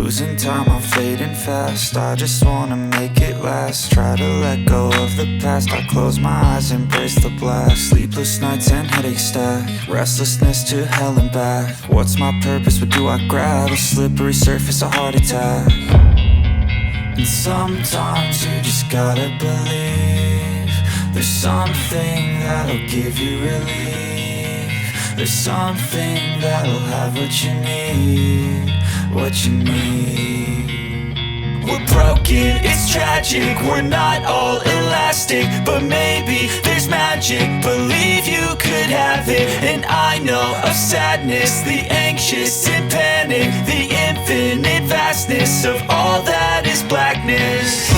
Losing time, I'm fading fast. I just wanna make it last. Try to let go of the past. I close my eyes, embrace the blast. Sleepless nights and headaches stack. Restlessness to hell and back. What's my purpose? What do I grab? A slippery surface, a heart attack. And sometimes you just gotta believe there's something that'll give you relief. There's something that'll have what you need, what you need. We're broken, it's tragic, we're not all elastic, but maybe there's magic. Believe you could have it. And I know of sadness, the anxious and panic, the infinite vastness of all that is blackness.